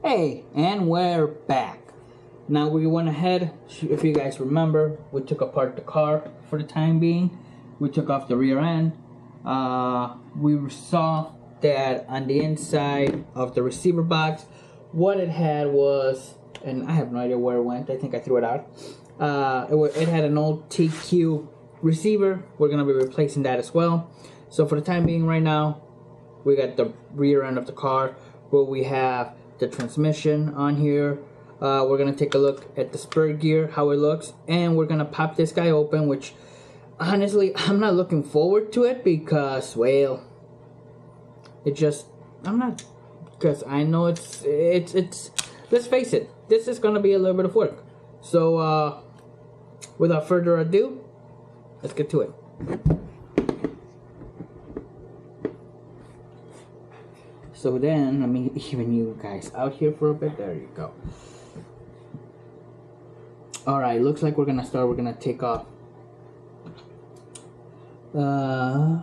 Hey, and we're back. Now we went ahead, if you guys remember, we took apart the car for the time being. We took off the rear end. We saw that on the inside of the receiver box, what it had was, and I have no idea where it went, I think I threw it out. It had an old TQ receiver. We're going to be replacing that as well. So for the time being right now, we got the rear end of the car where we have the transmission on here. We're gonna take a look at the spur gear, how it looks, and we're gonna pop this guy open, which honestly I'm not looking forward to it because, well, I'm not, because I know it's let's face it, this is gonna be a little bit of work. So without further ado, let's get to it. So then, let me even you guys out here for a bit. There you go. Alright, looks like we're gonna start. We're gonna take off. Yeah,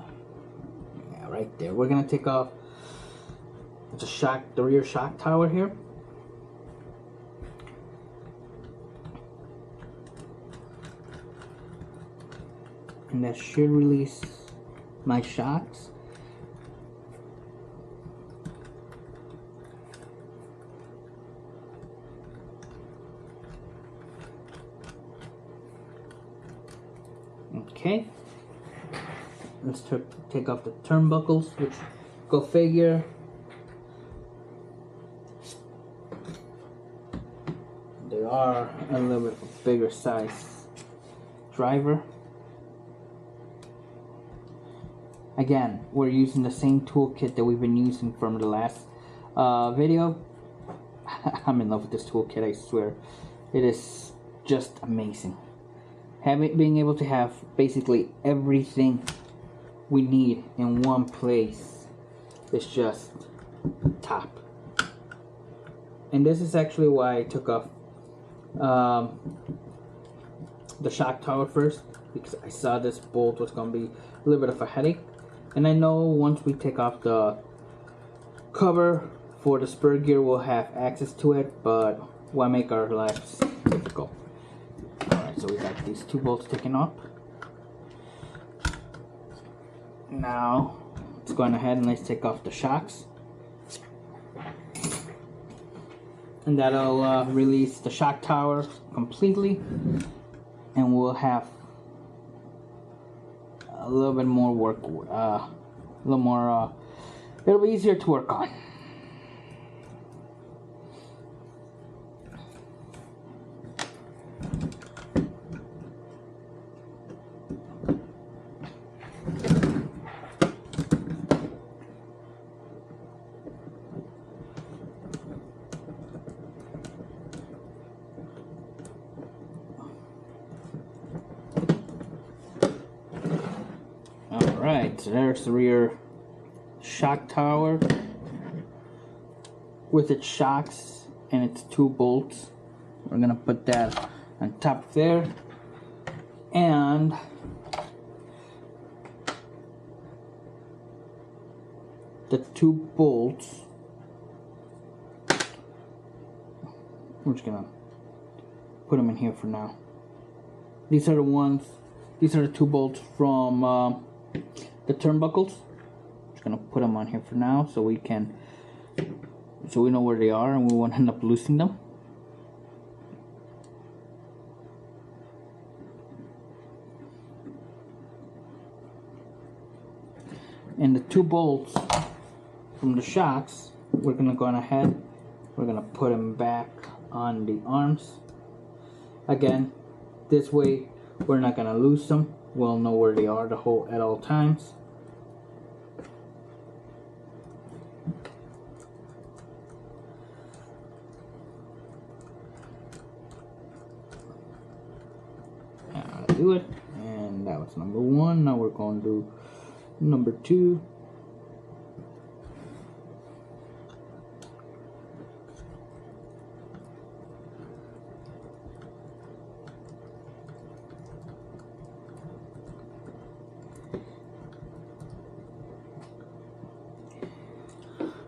right there. We're gonna take off the rear shock tower here. And that should release my shocks. Okay, let's take off the turnbuckles, which, go figure, they are a little bit of a bigger size driver. Again, we're using the same toolkit that we've been using from the last video. I'm in love with this toolkit, I swear. It is just amazing. Being able to have basically everything we need in one place is just top. And this is actually why I took off the shock tower first, because I saw this bolt was going to be a little bit of a headache. And I know once we take off the cover for the spur gear, we'll have access to it, but why make our lives difficult? Alright, so we got these two bolts taken off. Now, let's go ahead and let's take off the shocks. And that'll release the shock tower completely. And we'll have a little bit more work, it'll be easier to work on. Alright, so there's the rear shock tower with its shocks and its two bolts. We're gonna put that on top there, and the two bolts, we're just gonna put them in here for now. These are the two bolts from the turnbuckles. Just gonna put them on here for now so we know where they are and we won't end up losing them. And the two bolts from the shocks, we're gonna go ahead, we're gonna put them back on the arms. Again, this way we're not gonna lose them. We'll know where they are at all times. I'll do it. And that was number one. Now we're going to do number two.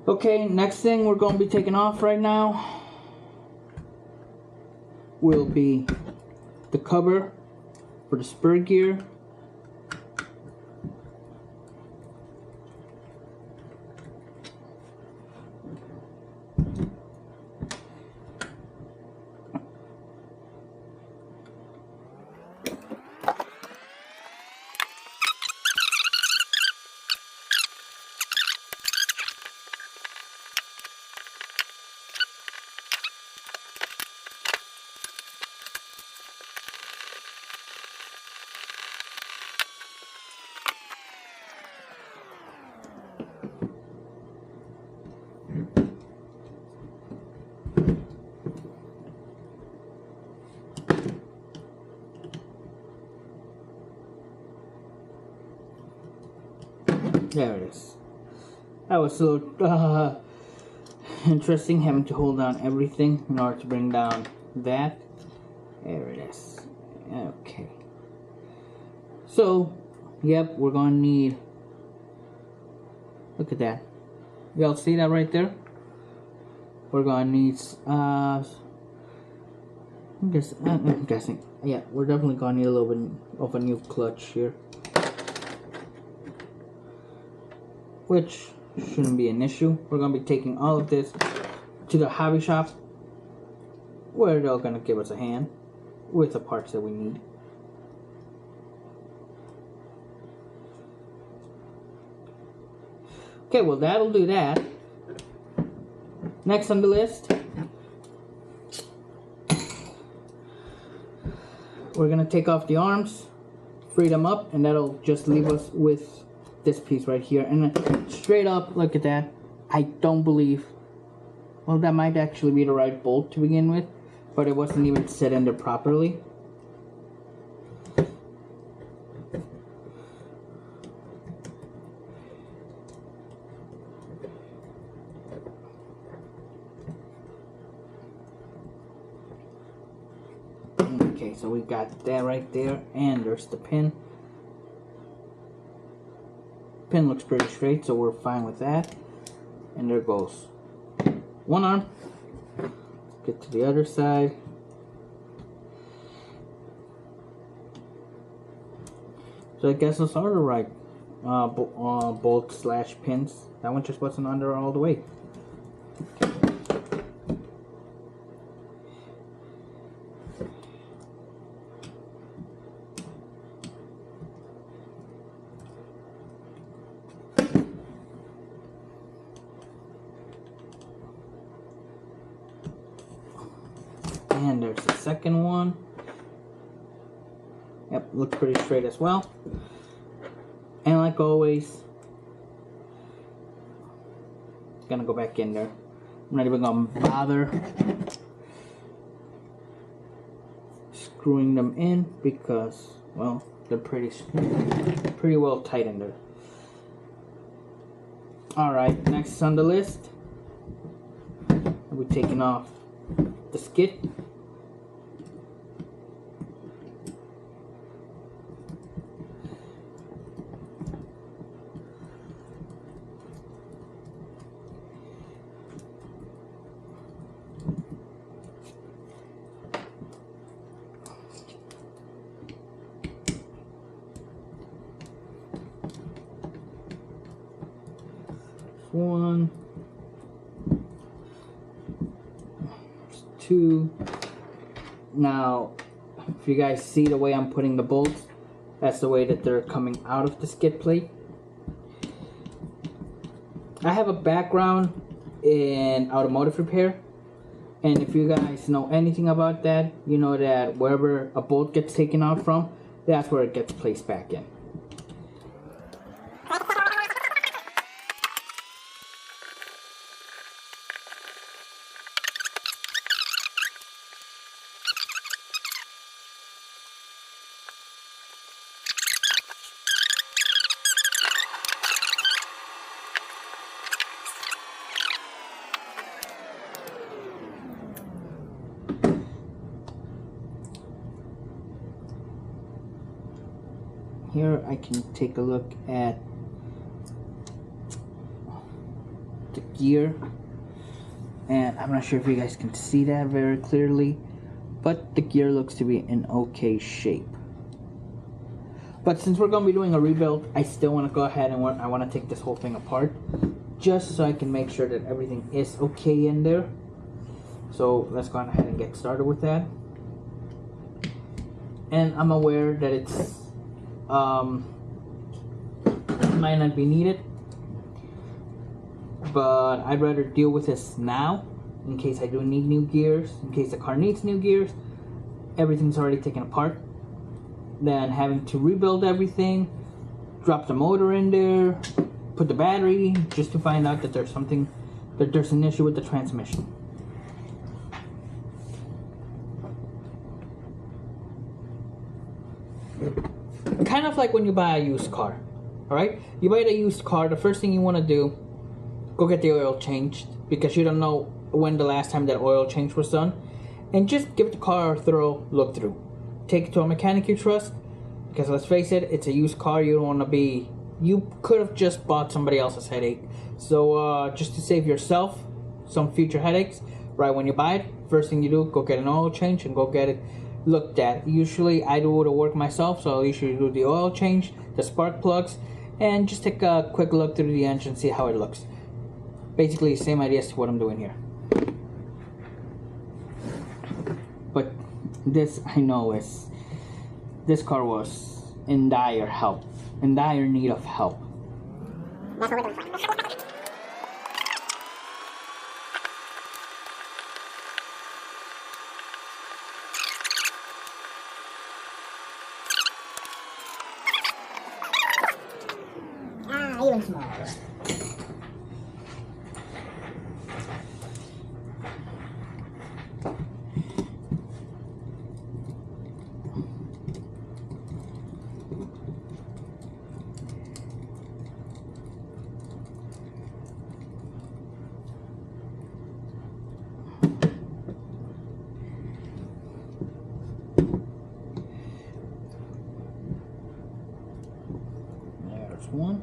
Okay, next thing we're going to be taking off right now will be the cover for the spur gear. There it is. That was so interesting having to hold down everything in order to bring down that. There it is. Okay. So, yep, we're gonna need. Look at that. Y'all see that right there? We're gonna need. I'm guessing. Yeah, we're definitely gonna need a little bit of a new clutch here, which shouldn't be an issue. We're gonna be taking all of this to the hobby shop, where they're gonna give us a hand with the parts that we need. Okay, well that'll do that. Next on the list, we're gonna take off the arms, free them up, and that'll just leave us with this piece right here. And straight up, look at that. I don't believe, well, that might actually be the right bolt to begin with, but it wasn't even set in there properly. Okay, so we got that right there, and there's the pin. Pin looks pretty straight, so we're fine with that. And there goes one arm. Let's get to the other side. So I guess those are the right bolt slash pins. That one just wasn't under all the way. And there's the second one. Yep, looks pretty straight as well. And like always, gonna go back in there. I'm not even gonna bother screwing them in because, well, they're pretty well tight in there. Alright, next on the list, we're taking off the skid. One, two. Now, if you guys see the way I'm putting the bolts, that's the way that they're coming out of the skid plate. I have a background in automotive repair, and if you guys know anything about that, you know that wherever a bolt gets taken out from, that's where it gets placed back in. Here I can take a look at the gear, and I'm not sure if you guys can see that very clearly, but the gear looks to be in okay shape. But since we're going to be doing a rebuild, I still want to go ahead and I want to take this whole thing apart, just so I can make sure that everything is okay in there. So let's go ahead and get started with that. And I'm aware that it's might not be needed, but I'd rather deal with this now in case I do need new gears, in case the car needs new gears. Everything's already taken apart, than having to rebuild everything, drop the motor in there, put the battery, just to find out that there's an issue with the transmission. Kind of like when you buy a used car. Alright? You buy a used car, the first thing you want to do, go get the oil changed, because you don't know when the last time that oil change was done, and just give the car a thorough look through. Take it to a mechanic you trust, because let's face it, it's a used car. You don't want to be, you could have just bought somebody else's headache. So just to save yourself some future headaches, right when you buy it, first thing you do, go get an oil change and go get it looked at. Usually I do the work myself, so I'll usually do the oil change, the spark plugs, and just take a quick look through the engine, see how it looks. Basically the same idea as to what I'm doing here. But this, I know, this car was in dire need of help. That's what we're doing. Even smaller. There's one.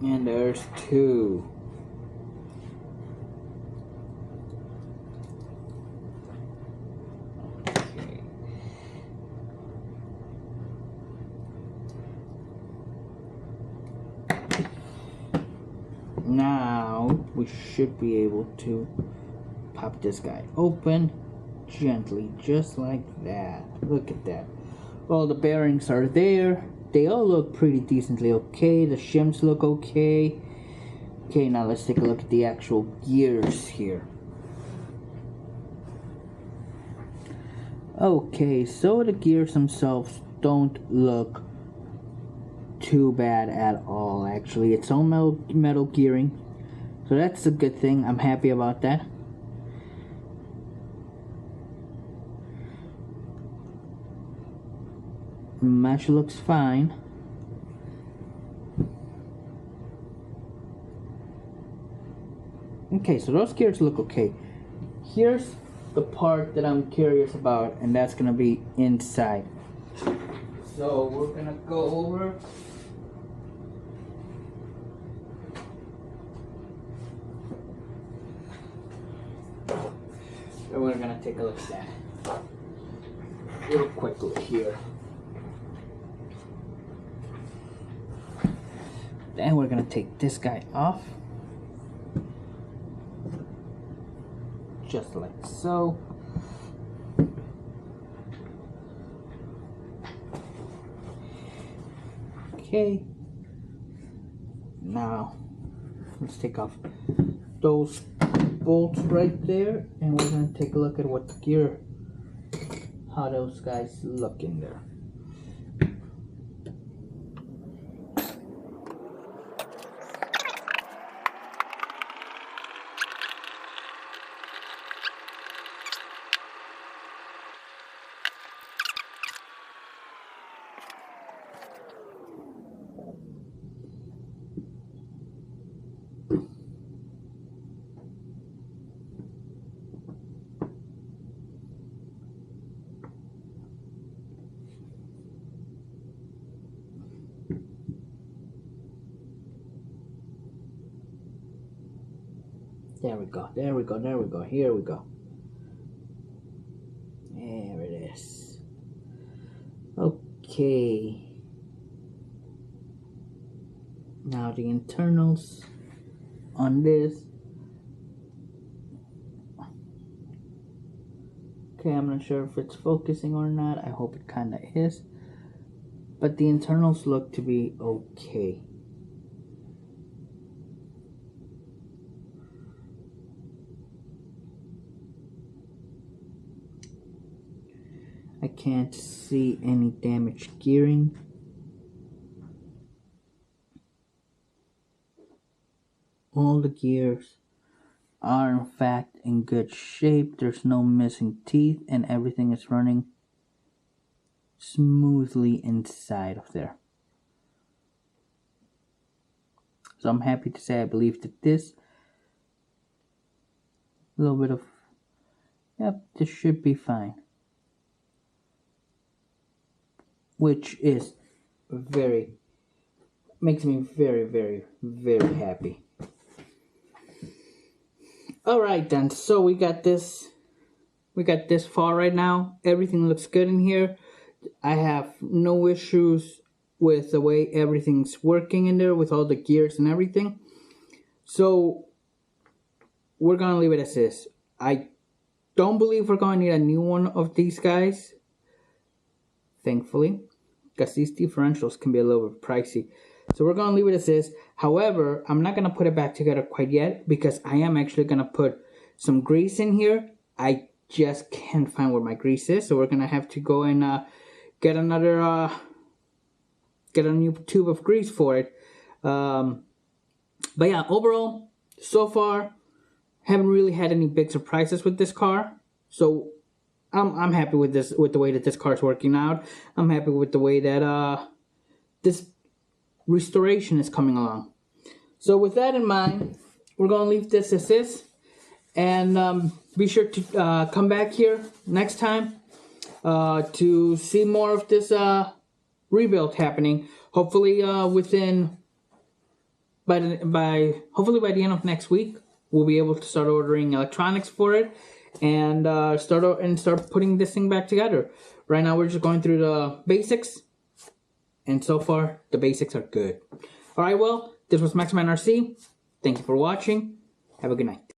And there's two. Okay. Now we should be able to pop this guy open gently, just like that. Look at that. All the bearings are there. They all look pretty decently okay. The shims look okay. Okay, now let's take a look at the actual gears here. Okay, so the gears themselves don't look too bad at all, actually. It's all metal gearing, so that's a good thing. I'm happy about that. Mesh looks fine. Okay, so those gears look okay. Here's the part that I'm curious about, and that's gonna be inside. So we're gonna go over and we're gonna take a look at that real quickly here. Then we're gonna take this guy off, just like so. Okay, now let's take off those bolts right there, and we're gonna take a look at what gear, how those guys look in there. There we go, there we go, there we go, here we go. There it is. Okay. Now the internals on this. Okay, I'm not sure if it's focusing or not. I hope it kinda is. But the internals look to be okay. I can't see any damaged gearing. All the gears are in fact in good shape. There's no missing teeth and everything is running smoothly inside of there. So I'm happy to say I believe that this little bit of, yep, this should be fine. Which is makes me very, very, very happy. Alright then, so we got this far right now. Everything looks good in here. I have no issues with the way everything's working in there with all the gears and everything. So we're gonna leave it as is. I don't believe we're gonna need a new one of these guys, thankfully, because these differentials can be a little bit pricey. So we're gonna leave it as is. However, I'm not gonna put it back together quite yet because I am actually gonna put some grease in here. I just can't find where my grease is, so we're gonna have to go and get a new tube of grease for it. But yeah, overall, so far, haven't really had any big surprises with this car. So I'm happy with this, with the way that this car is working out. I'm happy with the way that this restoration is coming along. So with that in mind, we're gonna leave this as is, and be sure to come back here next time to see more of this rebuild happening. Hopefully hopefully by the end of next week, we'll be able to start ordering electronics for it and start putting this thing back together. Right now we're just going through the basics, and so far the basics are good. Alright, well, this was Maxman RC. Thank you for watching. Have a good night.